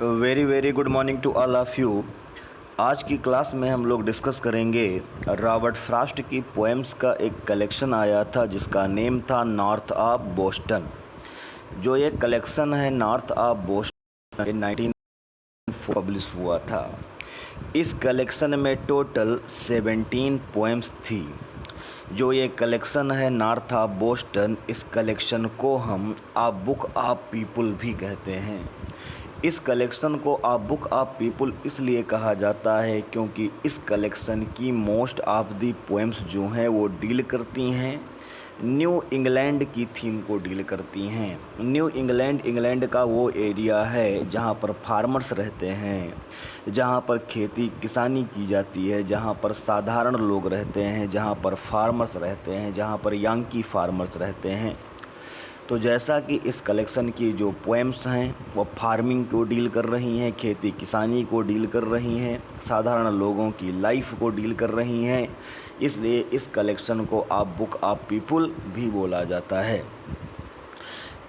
Very very good morning to all of you. आज की class में हम लोग डिस्कस करेंगे रॉबर्ट फ्रॉस्ट की पोएम्स का एक कलेक्शन आया था जिसका नेम था नॉर्थ ऑफ बोस्टन। जो ये कलेक्शन है नॉर्थ ऑफ बोस्टन 1904 पब्लिश हुआ था। इस कलेक्शन में टोटल 17 पोएम्स थी। जो ये कलेक्शन है नॉर्थ ऑफ बोस्टन, इस कलेक्शन को हम आ बुक ऑफ पीपल भी कहते हैं। इस कलेक्शन को आ बुक ऑफ पीपल इसलिए कहा जाता है क्योंकि इस कलेक्शन की मोस्ट ऑफ दी पोएम्स जो हैं वो डील करती हैं न्यू इंग्लैंड की थीम को डील करती हैं। न्यू इंग्लैंड इंग्लैंड का वो एरिया है जहाँ पर फार्मर्स रहते हैं, जहाँ पर खेती किसानी की जाती है, जहाँ पर साधारण लोग रहते हैं, जहाँ पर फार्मर्स रहते हैं, जहाँ पर यांकी फार्मर्स रहते हैं। तो जैसा कि इस कलेक्शन की जो पोएम्स हैं वो फार्मिंग को डील कर रही हैं, खेती किसानी को डील कर रही हैं, साधारण लोगों की लाइफ को डील कर रही हैं, इसलिए इस कलेक्शन को आ बुक ऑफ पीपल भी बोला जाता है।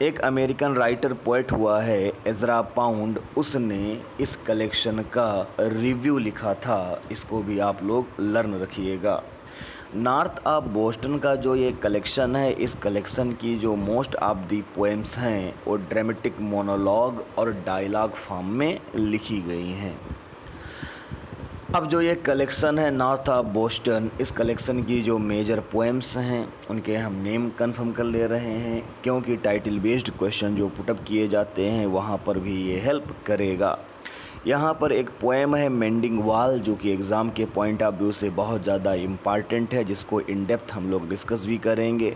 एक अमेरिकन राइटर पोएट हुआ है एजरा पाउंड, उसने इस कलेक्शन का रिव्यू लिखा था। इसको भी आप लोग लर्न रखिएगा। नॉर्थ ऑफ बोस्टन का जो ये कलेक्शन है, इस कलेक्शन की जो मोस्ट ऑफ दी पोएम्स हैं वो ड्रामेटिक मोनोलॉग और डायलॉग फॉर्म में लिखी गई हैं। अब जो ये कलेक्शन है नॉर्थ ऑफ बोस्टन, इस कलेक्शन की जो मेजर पोएम्स हैं उनके हम नेम कंफर्म कर ले रहे हैं क्योंकि टाइटल बेस्ड क्वेश्चन जो पुटअप किए जाते हैं वहाँ पर भी ये हेल्प करेगा। यहाँ पर एक पोएम है मेंडिंग वॉल जो कि एग्ज़ाम के पॉइंट ऑफ व्यू से बहुत ज़्यादा इम्पॉर्टेंट है, जिसको इन डेप्थ हम लोग डिस्कस भी करेंगे।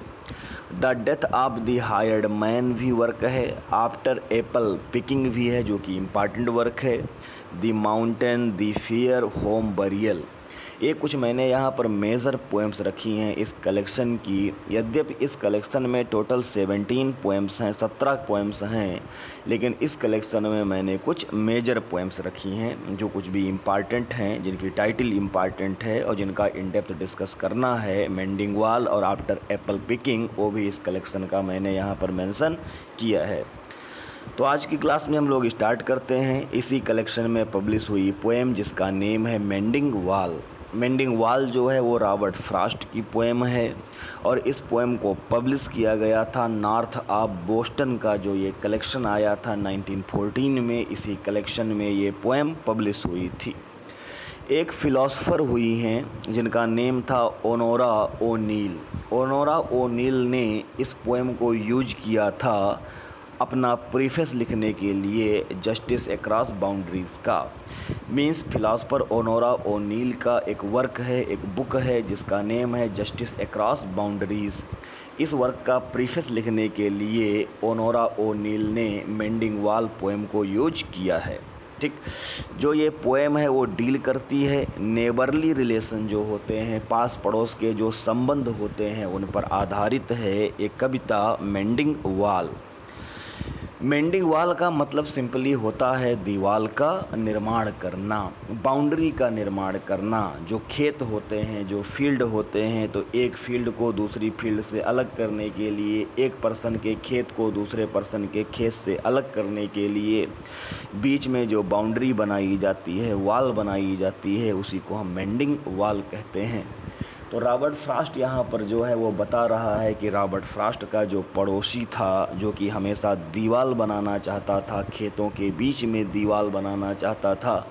The death of the hired man भी वर्क है। आफ्टर एप्पल पिकिंग भी है जो कि इम्पॉर्टेंट वर्क है। The mountain the fear home burial, ये कुछ मैंने यहाँ पर मेजर पोएम्स रखी हैं इस कलेक्शन की। यद्यपि इस कलेक्शन में टोटल 17 पोएम्स हैं, 17 पोएम्स हैं, लेकिन इस कलेक्शन में मैंने कुछ मेजर पोएम्स रखी हैं जो कुछ भी इम्पॉर्टेंट हैं, जिनकी टाइटल इम्पॉर्टेंट है और जिनका इन डेप्थ डिस्कस करना है। मेंडिंग वॉल और आफ्टर एप्पल पिकिंग वो भी इस कलेक्शन का मैंने यहाँ पर मेंशन किया है। तो आज की क्लास में हम लोग स्टार्ट करते हैं इसी कलेक्शन में पब्लिश हुई पोएम जिसका नेम है मेंडिंग वॉल। मेंडिंग वॉल जो है वो रॉबर्ट फ्रॉस्ट की पोएम है और इस पोएम को पब्लिश किया गया था नॉर्थ ऑफ बोस्टन का जो ये कलेक्शन आया था 1914 में। इसी कलेक्शन में ये पोएम पब्लिश हुई थी। एक फ़िलासफ़र हुई हैं जिनका नेम था ओनोरा ओनील। ओनोरा ओनील ने इस पोएम को यूज किया था अपना प्रीफेस लिखने के लिए जस्टिस अक्रॉस बाउंड्रीज़ का। मीन्स फिलासफर ओनोरा ओनील का एक वर्क है, एक बुक है जिसका नेम है जस्टिस अक्रॉस बाउंड्रीज़। इस वर्क का प्रीफेस लिखने के लिए ओनोरा ओनील ने मेंडिंग वॉल पोएम को यूज किया है। ठीक, जो ये पोएम है वो डील करती है नेबरली रिलेशन जो होते हैं, पास पड़ोस के जो संबंध होते हैं उन पर आधारित है एक कविता मेंडिंग वॉल। मेंडिंग वॉल का मतलब सिंपली होता है दीवार का निर्माण करना, बाउंड्री का निर्माण करना। जो खेत होते हैं, जो फील्ड होते हैं, तो एक फील्ड को दूसरी फील्ड से अलग करने के लिए, एक पर्सन के खेत को दूसरे पर्सन के खेत से अलग करने के लिए बीच में जो बाउंड्री बनाई जाती है, वॉल बनाई जाती है, उसी को हम मेंडिंग वॉल कहते हैं। तो रॉबर्ट फ्रॉस्ट यहाँ पर जो है वो बता रहा है कि रॉबर्ट फ्रॉस्ट का जो पड़ोसी था, जो कि हमेशा दीवार बनाना चाहता था, खेतों के बीच में दीवार बनाना चाहता था,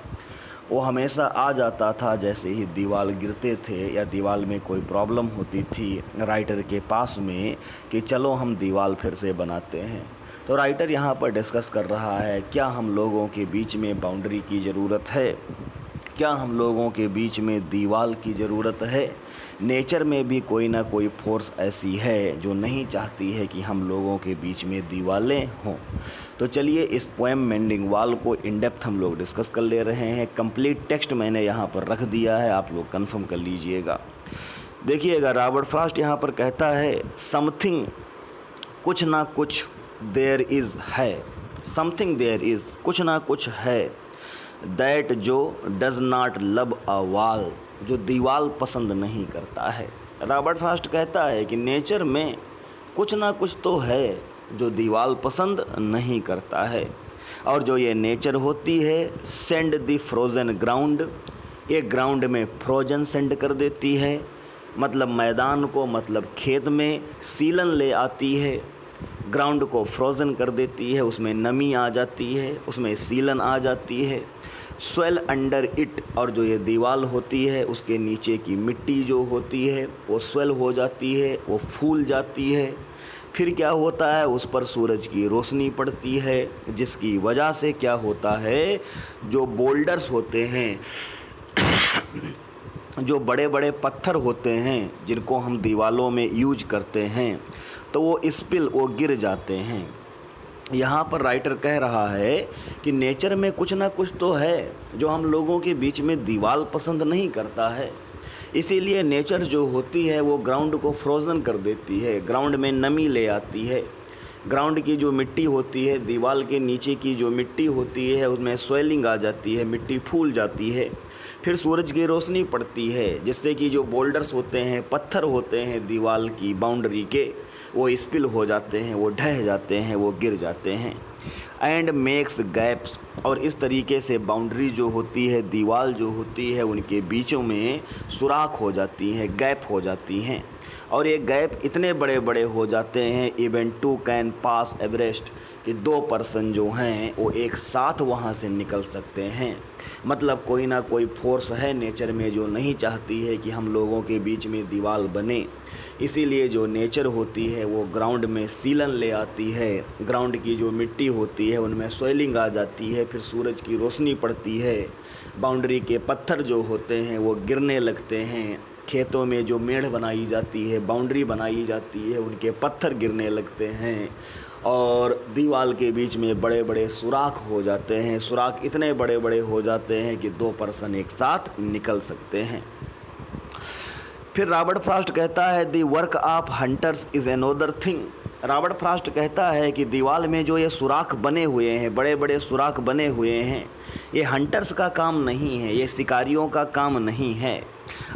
वो हमेशा आ जाता था जैसे ही दीवार गिरते थे या दीवार में कोई प्रॉब्लम होती थी राइटर के पास में कि चलो हम दीवार फिर से बनाते हैं। तो राइटर यहाँ पर डिस्कस कर रहा है क्या हम लोगों के बीच में बाउंड्री की ज़रूरत है, क्या हम लोगों के बीच में दीवार की ज़रूरत है। नेचर में भी कोई ना कोई फोर्स ऐसी है जो नहीं चाहती है कि हम लोगों के बीच में दीवारें हों। तो चलिए इस पोएम मेंडिंग वॉल को इन डेप्थ हम लोग डिस्कस कर ले रहे हैं। कंप्लीट टेक्स्ट मैंने यहाँ पर रख दिया है, आप लोग कंफर्म कर लीजिएगा। देखिएगा, रॉबर्ट फ्रॉस्ट यहाँ पर कहता है समथिंग, कुछ ना कुछ देयर इज़ है, समथिंग देयर इज़, कुछ ना कुछ है, दैट जो does not love a wall, जो दीवार पसंद नहीं करता है। रॉबर्ट फ्रॉस्ट कहता है कि नेचर में कुछ ना कुछ तो है जो दीवार पसंद नहीं करता है। और जो ये नेचर होती है सेंड द फ्रोज़न ग्राउंड, ये ग्राउंड में फ्रोजन सेंड कर देती है, मतलब मैदान को, मतलब खेत में सीलन ले आती है, ग्राउंड को फ्रोज़न कर देती है, उसमें नमी आ जाती है, उसमें सीलन आ जाती है। स्वेल अंडर इट, और जो ये दीवार होती है उसके नीचे की मिट्टी जो होती है वो स्वेल हो जाती है, वो फूल जाती है। फिर क्या होता है, उस पर सूरज की रोशनी पड़ती है, जिसकी वजह से क्या होता है, जो बोल्डर्स होते हैं जो बड़े बड़े पत्थर होते हैं जिनको हम दीवालों में यूज करते हैं, तो वो वो गिर जाते हैं। यहाँ पर राइटर कह रहा है कि नेचर में कुछ ना कुछ तो है जो हम लोगों के बीच में दीवार पसंद नहीं करता है, इसीलिए नेचर जो होती है वो ग्राउंड को फ्रोज़न कर देती है, ग्राउंड में नमी ले आती है। ग्राउंड की जो मिट्टी होती है, दीवार के नीचे की जो मिट्टी होती है उसमें स्वेलिंग आ जाती है, मिट्टी फूल जाती है। फिर सूरज की रोशनी पड़ती है, जिससे कि जो बोल्डर्स होते हैं, पत्थर होते हैं दीवार की बाउंड्री के, वो स्पिल हो जाते हैं, वो ढह जाते हैं, वो गिर जाते हैं। एंड मेक्स गैप्स, और इस तरीके से बाउंड्री जो होती है, दीवार जो होती है, उनके बीचों में सुराख हो जाती हैं, गैप हो जाती हैं। और ये गैप इतने बड़े बड़े हो जाते हैं, even two can pass Everest, कि 2 पर्सन जो हैं वो एक साथ वहाँ से निकल सकते हैं। मतलब कोई ना कोई फोर्स है नेचर में जो नहीं चाहती है कि हम लोगों के बीच में दीवार बने, इसीलिए जो नेचर होती है वो ग्राउंड में सीलन ले आती है, ग्राउंड की जो मिट्टी होती है उनमें सोइलिंग आ जाती है, फिर सूरज की रोशनी पड़ती है, बाउंड्री के पत्थर जो होते हैं वो गिरने लगते हैं, खेतों में जो मेढ़ बनाई जाती है, बाउंड्री बनाई जाती है, उनके पत्थर गिरने लगते हैं, और दीवार के बीच में बड़े बड़े सुराख हो जाते हैं। सुराख इतने बड़े बड़े हो जाते हैं कि 2 पर्सन एक साथ निकल सकते हैं। फिर रॉबर्ट फ्रॉस्ट कहता है the work of hunters is another thing. Robert Frost कहता है कि दीवार में जो ये सुराख बने हुए हैं, बड़े बड़े सुराख बने हुए हैं, ये हंटर्स का काम नहीं है, ये शिकारियों का काम नहीं है।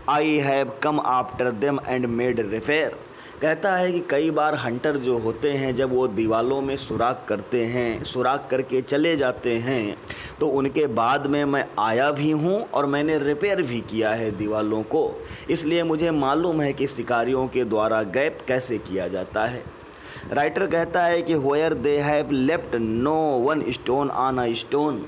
I have come after them and made repair. कहता है कि कई बार हंटर जो होते हैं जब वो दीवालों में सुराख करते हैं, सुराख करके चले जाते हैं, तो उनके बाद में मैं आया भी हूँ और मैंने रिपेयर भी किया है दीवालों को, इसलिए मुझे मालूम है कि शिकारियों के द्वारा गैप कैसे किया जाता है। राइटर कहता है कि where they have left no one stone on a stone.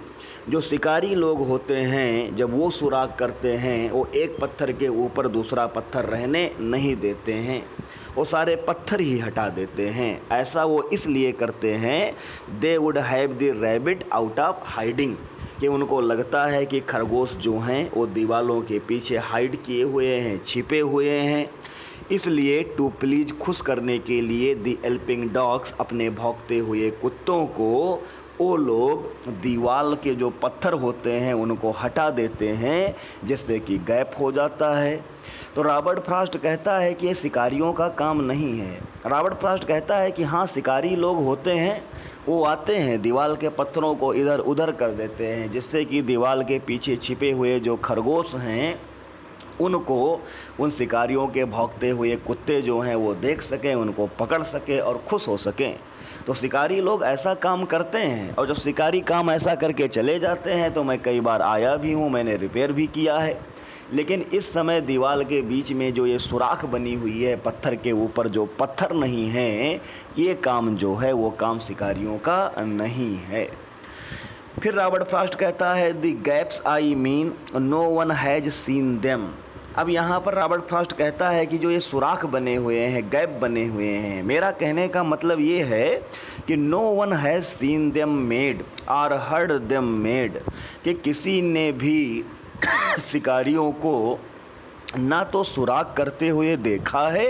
जो शिकारी लोग होते हैं जब वो सुराख करते हैं, वो एक पत्थर के ऊपर दूसरा पत्थर रहने नहीं देते हैं, वो सारे पत्थर ही हटा देते हैं। ऐसा वो इसलिए करते हैं, they would have the rabbit out of hiding, कि उनको लगता है कि खरगोश जो हैं वो दीवालों के पीछे हाइड किए हुए हैं, छिपे हुए हैं, इसलिए टू प्लीज खुश करने के लिए दी एल्पिंग डॉग्स, अपने भौंकते हुए कुत्तों को वो लोग दीवार के जो पत्थर होते हैं उनको हटा देते हैं, जिससे कि गैप हो जाता है। तो रॉबर्ट फ्रॉस्ट कहता है कि ये शिकारियों का काम नहीं है। रॉबर्ट फ्रॉस्ट कहता है कि हाँ, शिकारी लोग होते हैं, वो आते हैं दीवार के पत्थरों को इधर उधर कर देते हैं, जिससे कि दीवार के पीछे छिपे हुए जो खरगोश हैं उनको उन शिकारियों के भौंकते हुए कुत्ते जो हैं वो देख सकें, उनको पकड़ सकें और खुश हो सकें। तो शिकारी लोग ऐसा काम करते हैं, और जब शिकारी काम ऐसा करके चले जाते हैं तो मैं कई बार आया भी हूँ, मैंने रिपेयर भी किया है। लेकिन इस समय दीवार के बीच में जो ये सुराख बनी हुई है, पत्थर के ऊपर जो पत्थर नहीं हैं, ये काम जो है वो काम शिकारियों का नहीं है। फिर रॉबर्ट फ्रॉस्ट कहता है the gaps I mean no one has seen them. अब यहाँ पर रॉबर्ट फ्रॉस्ट कहता है कि जो ये सुराख बने हुए हैं, गैप बने हुए हैं, मेरा कहने का मतलब ये है कि no one has seen them made और हर्ड देम मेड, कि किसी ने भी शिकारियों को ना तो सुराख करते हुए देखा है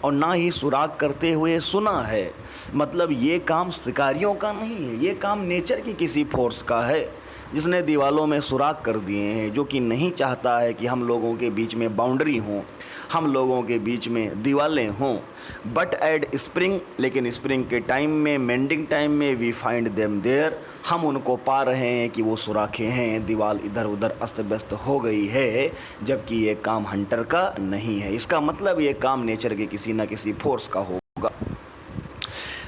और ना ही सुराख करते हुए सुना है। मतलब ये काम शिकारियों का नहीं है, ये काम नेचर की किसी फोर्स का है जिसने दीवालों में सुराख कर दिए हैं, जो कि नहीं चाहता है कि हम लोगों के बीच में बाउंड्री हों, हम लोगों के बीच में दीवारें हों। बट एट स्प्रिंग, लेकिन स्प्रिंग के टाइम में, मेंडिंग टाइम में, वी फाइंड देम देयर, हम उनको पा रहे हैं कि वो सुराखें हैं, दीवार इधर उधर अस्त व्यस्त हो गई है, जबकि ये काम हंटर का नहीं है। इसका मतलब ये काम नेचर के किसी न किसी फोर्स का होगा।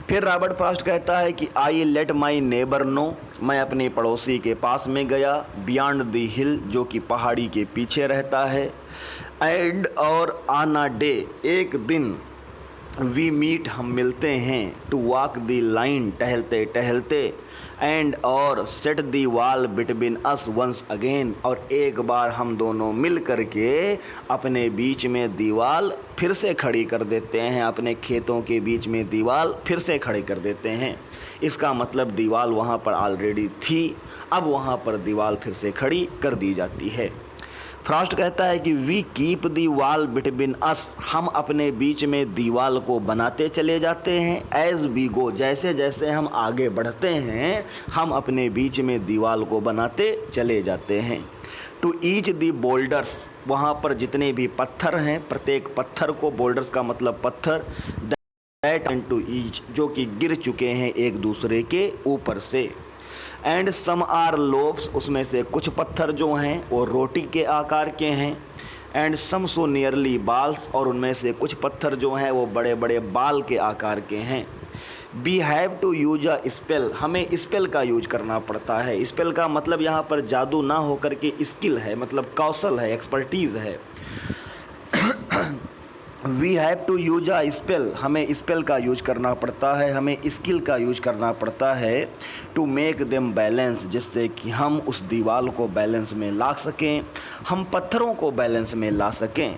फिर रॉबर्ट फ्रॉस्ट कहता है कि I let my neighbour know, मैं अपने पड़ोसी के पास में गया, बियॉन्ड द हिल, जो कि पहाड़ी के पीछे रहता है, एंड और ऑन अ डे, एक दिन, वी मीट, हम मिलते हैं, टू वॉक द लाइन, टहलते टहलते, एंड और set the wall between us once again, और एक बार हम दोनों मिल करके अपने बीच में दीवाल फिर से खड़ी कर देते हैं, अपने खेतों के बीच में दीवाल फिर से खड़ी कर देते हैं। इसका मतलब दीवाल वहाँ पर ऑलरेडी थी, अब वहाँ पर दीवाल फिर से खड़ी कर दी जाती है। फ्रॉस्ट कहता है कि we keep the wall between us, हम अपने बीच में दीवाल को बनाते चले जाते हैं, एज वी गो, जैसे जैसे हम आगे बढ़ते हैं हम अपने बीच में दीवाल को बनाते चले जाते हैं। टू ईच दी बोल्डर्स, वहाँ पर जितने भी पत्थर हैं, प्रत्येक पत्थर को, बोल्डर्स का मतलब पत्थर, दैट एंड टू ईच, जो कि गिर चुके हैं एक दूसरे के ऊपर से, एंड सम आर लोव्स, उसमें से कुछ पत्थर जो हैं वो रोटी के आकार के हैं, एंड सम सो नियरली बाल्स, और उनमें से कुछ पत्थर जो हैं वो बड़े बड़े बाल के आकार के हैं। We have to use a spell, हमें स्पेल का यूज करना पड़ता है। स्पेल का मतलब यहाँ पर जादू ना होकर के स्किल है, मतलब कौशल है, एक्सपर्टीज़ है। We have to use a spell, हमें स्पेल का यूज करना पड़ता है, हमें स्किल का यूज करना पड़ता है, टू मेक देम बैलेंस, जिससे कि हम उस दीवार को बैलेंस में ला सकें, हम पत्थरों को बैलेंस में ला सकें।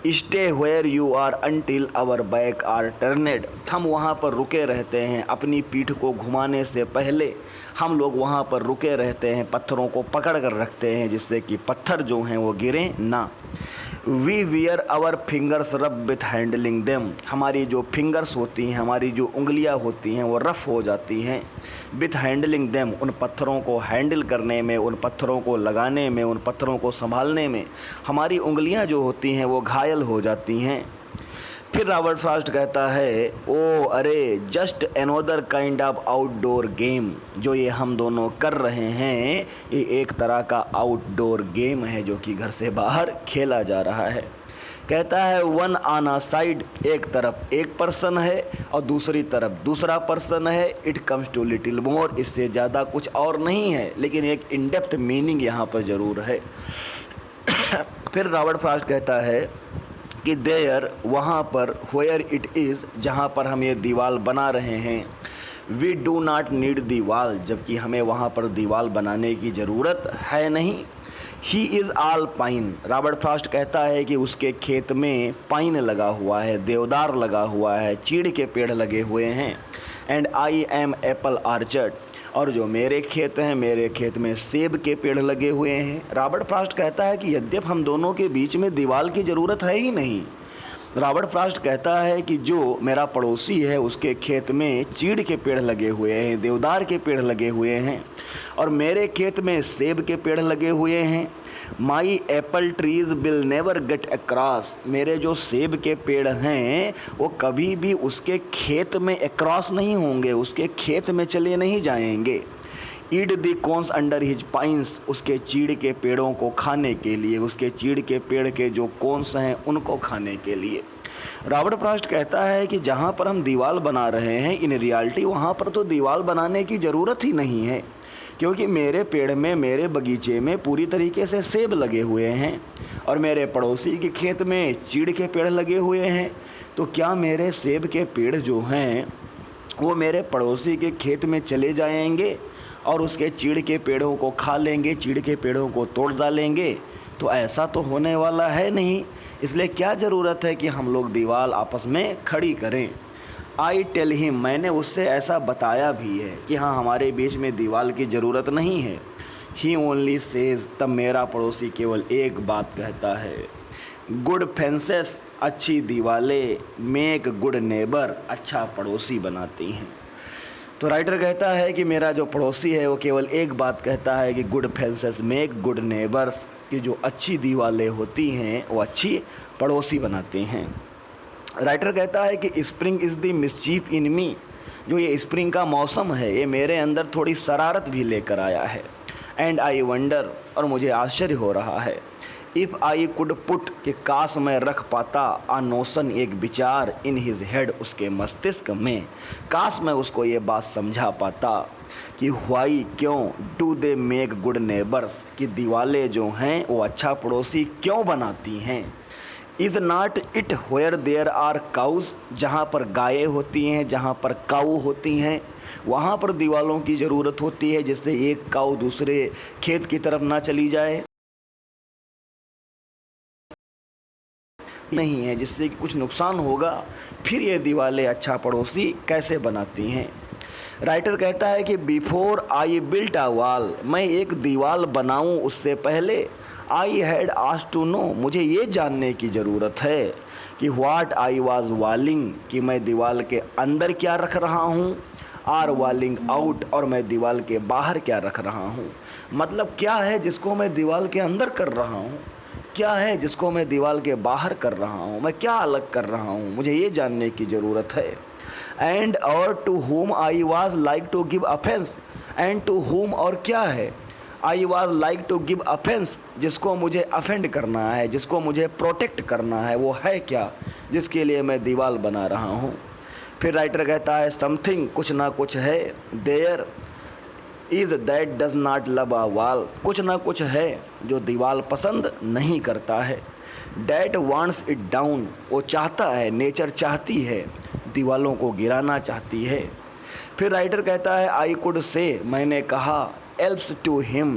Stay where you are until our back are turned, हम वहाँ पर रुके रहते हैं, अपनी पीठ को घुमाने से पहले हम लोग वहाँ पर रुके रहते हैं, पत्थरों को पकड़ कर रखते हैं जिससे कि पत्थर जो हैं वो गिरें ना। We wear our fingers rough with handling them, हमारी जो फिंगर्स होती हैं, हमारी जो उंगलियां होती हैं वो रफ़ हो जाती हैं, विथ हैंडलिंग देम, उन पत्थरों को हैंडल करने में, उन पत्थरों को लगाने में, उन पत्थरों को संभालने में हमारी उंगलियां जो होती हैं वो घायल हो जाती हैं। फिर रॉबर्ट फ्रॉस्ट कहता है, ओ अरे, just another kind of outdoor game, जो ये हम दोनों कर रहे हैं ये एक तरह का आउटडोर गेम है जो कि घर से बाहर खेला जा रहा है। कहता है वन ऑन अ साइड, एक तरफ एक पर्सन है और दूसरी तरफ दूसरा पर्सन है, it comes to little more, इससे ज़्यादा कुछ और नहीं है, लेकिन एक इन डेप्थ मीनिंग यहाँ पर ज़रूर है। फिर रॉबर्ट फ्रॉस्ट कहता है कि देयर, वहाँ पर, वेयर इट इज़, जहाँ पर हम ये दीवार बना रहे हैं, we do not need the wall, जबकि हमें वहाँ पर दीवार बनाने की ज़रूरत है नहीं। He is all pine, Robert Frost कहता है कि उसके खेत में पाइन लगा हुआ है, देवदार लगा हुआ है, चीड़ के पेड़ लगे हुए हैं, and I am Apple orchard, और जो मेरे खेत हैं, मेरे खेत में सेब के पेड़ लगे हुए हैं। रॉबर्ट फ्रॉस्ट कहता है कि यद्यप हम दोनों के बीच में दीवार की ज़रूरत है ही नहीं। रॉबर्ट फ्रॉस्ट कहता है कि जो मेरा पड़ोसी है उसके खेत में चीड़ के पेड़ लगे हुए हैं, देवदार के पेड़ लगे हुए हैं, और मेरे खेत में सेब के पेड़ लगे हुए हैं। माई Apple trees will never get across, मेरे जो सेब के पेड़ हैं वो कभी भी उसके खेत में अक्रॉस नहीं होंगे, उसके खेत में चले नहीं जाएंगे। ईड दी कॉन्स अंडर हिज पाइंस, उसके चीड़ के पेड़ों को खाने के लिए, उसके चीड़ के पेड़ के जो कॉन्स हैं उनको खाने के लिए। रॉबर्ट फ्रॉस्ट कहता है कि जहाँ पर हम दीवार बना रहे हैं, इन रियलिटी वहाँ पर तो दीवार बनाने की ज़रूरत ही नहीं है, क्योंकि मेरे पेड़ में, मेरे बगीचे में पूरी तरीके से सेब लगे हुए हैं और मेरे पड़ोसी के खेत में चीड़ के पेड़ लगे हुए हैं। तो क्या मेरे सेब के पेड़ जो हैं वो मेरे पड़ोसी के खेत में चले जाएंगे और उसके चीड़ के पेड़ों को खा लेंगे, चीड़ के पेड़ों को तोड़ डालेंगे? तो ऐसा तो होने वाला है नहीं। इसलिए क्या ज़रूरत है कि हम लोग दीवार आपस में खड़ी करें। आई टेल हिम, मैंने उससे ऐसा बताया भी है कि हाँ, हमारे बीच में दीवार की ज़रूरत नहीं है। ही ओनली सेज, तब मेरा पड़ोसी केवल एक बात कहता है, गुड फेंसेस, अच्छी दीवारें, मेक गुड नेबर, अच्छा पड़ोसी बनाती हैं। तो राइटर कहता है कि मेरा जो पड़ोसी है वो केवल एक बात कहता है कि good fences make good neighbours, कि जो अच्छी दीवारें होती हैं वो अच्छी पड़ोसी बनाते हैं। राइटर कहता है कि स्प्रिंग इज़ द मिसचीफ इन मी, जो ये स्प्रिंग का मौसम है ये मेरे अंदर थोड़ी शरारत भी लेकर आया है। एंड आई वंडर, और मुझे आश्चर्य हो रहा है, इफ़ आई कुड पुट कि काश मैं रख पाता आ नोशन एक विचार इन हिज हेड उसके मस्तिष्क में, काश मैं उसको ये बात समझा पाता कि वाई क्यों do they make good neighbours कि दीवालें जो हैं वो अच्छा पड़ोसी क्यों बनाती हैं। Is not it where there are cows जहाँ पर गायें होती हैं, जहाँ पर काऊ होती हैं वहाँ पर दीवालों की ज़रूरत होती है जिससे एक काऊ दूसरे खेत की तरफ ना चली जाए, नहीं है जिससे कि कुछ नुकसान होगा। फिर ये दीवारें अच्छा पड़ोसी कैसे बनाती हैं। राइटर कहता है कि before I built a wall, मैं एक दीवार बनाऊं उससे पहले I had asked to know, मुझे ये जानने की ज़रूरत है कि व्हाट आई वाज वॉलिंग कि मैं दीवार के अंदर क्या रख रहा हूँ, आर वॉलिंग आउट और मैं दीवार के बाहर क्या रख रहा हूँ। मतलब क्या है जिसको मैं दीवार के अंदर कर रहा हूँ, क्या है जिसको मैं दीवार के बाहर कर रहा हूँ, मैं क्या अलग कर रहा हूँ, मुझे ये जानने की ज़रूरत है। एंड और to whom I was like to give offence, and to whom और क्या है, I was like to give offence जिसको मुझे अफेंड करना है, जिसको मुझे प्रोटेक्ट करना है, वो है क्या जिसके लिए मैं दीवार बना रहा हूँ। फिर राइटर कहता है समथिंग कुछ ना कुछ है, there is that does not love a wall, कुछ ना कुछ है जो दीवार पसंद नहीं करता है। डैट वांट्स इट डाउन, वो चाहता है, नेचर चाहती है, दीवालों को गिराना चाहती है। फिर राइटर कहता है आई कुड से, मैंने कहा, एल्प्स टू हिम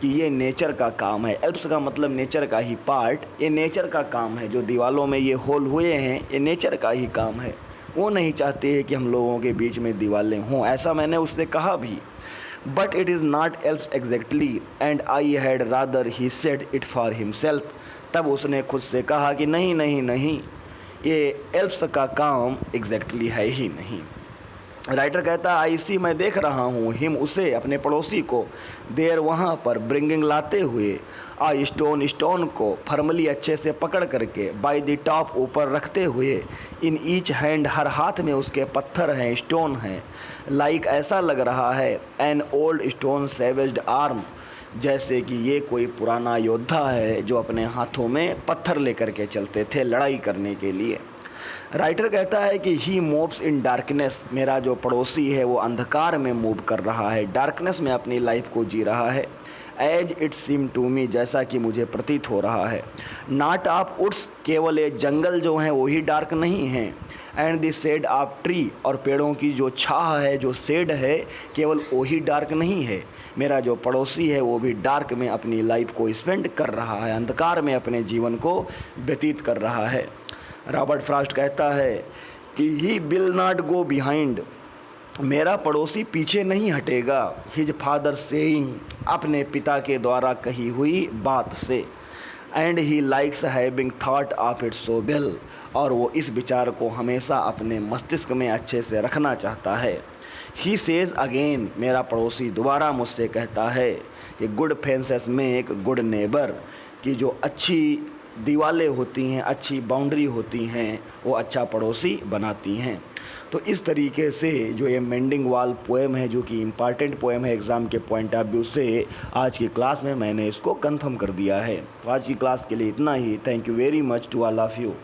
कि ये नेचर का काम है। एल्प्स का मतलब नेचर का ही पार्ट, ये नेचर का काम है, जो दीवालों में ये होल हुए हैं ये नेचर का ही काम है। वो नहीं चाहते हैं कि हम लोगों के बीच में दीवारें हों, ऐसा मैंने उससे कहा भी। But it is not Alps exactly and I had rather he said it for himself, तब उसने खुद से कहा कि नहीं नहीं नहीं, ये एल्प्स का काम एग्जैक्टली है ही नहीं। राइटर कहता है आई सी, मैं देख रहा हूँ, हिम उसे, अपने पड़ोसी को, देर वहाँ पर, ब्रिंगिंग लाते हुए, आ स्टोन स्टोन को, फर्मली अच्छे से पकड़ करके, बाय द टॉप ऊपर रखते हुए, इन ईच हैंड हर हाथ में उसके पत्थर हैं, स्टोन हैं, लाइक ऐसा लग रहा है, एन ओल्ड स्टोन सेवेज्ड आर्म जैसे कि ये कोई पुराना योद्धा है जो अपने हाथों में पत्थर लेकर के चलते थे लड़ाई करने के लिए। राइटर कहता है कि ही मूव्स इन डार्कनेस, मेरा जो पड़ोसी है वो अंधकार में मूव कर रहा है, डार्कनेस में अपनी लाइफ को जी रहा है। As it seem to me, जैसा कि मुझे प्रतीत हो रहा है। नॉट ऑफ वुड्स, केवल ये जंगल जो हैं वही डार्क नहीं हैं। And the shade of tree, और पेड़ों की जो छाह है, जो शेड है, केवल वही डार्क नहीं है। मेरा जो पड़ोसी है वो भी डार्क में अपनी लाइफ को स्पेंड कर रहा है, अंधकार में अपने जीवन को व्यतीत कर रहा है। रॉबर्ट फ्रॉस्ट कहता है कि he will not go behind, मेरा पड़ोसी पीछे नहीं हटेगा, हिज फादर सेइंग, अपने पिता के द्वारा कही हुई बात से। And he likes having thought of it so well, और वो इस विचार को हमेशा अपने मस्तिष्क में अच्छे से रखना चाहता है। ही सेज अगेन, मेरा पड़ोसी दोबारा मुझसे कहता है कि good fences make good neighbour, कि जो अच्छी दीवारें होती हैं, अच्छी बाउंड्री होती हैं, वो अच्छा पड़ोसी बनाती हैं। तो इस तरीके से जो ये मेंडिंग वॉल पोएम है, जो कि इम्पॉर्टेंट पोएम है एग्ज़ाम के पॉइंट ऑफ व्यू से, आज की क्लास में मैंने इसको कंफर्म कर दिया है। तो आज की क्लास के लिए इतना ही। Thank you very much to all of you.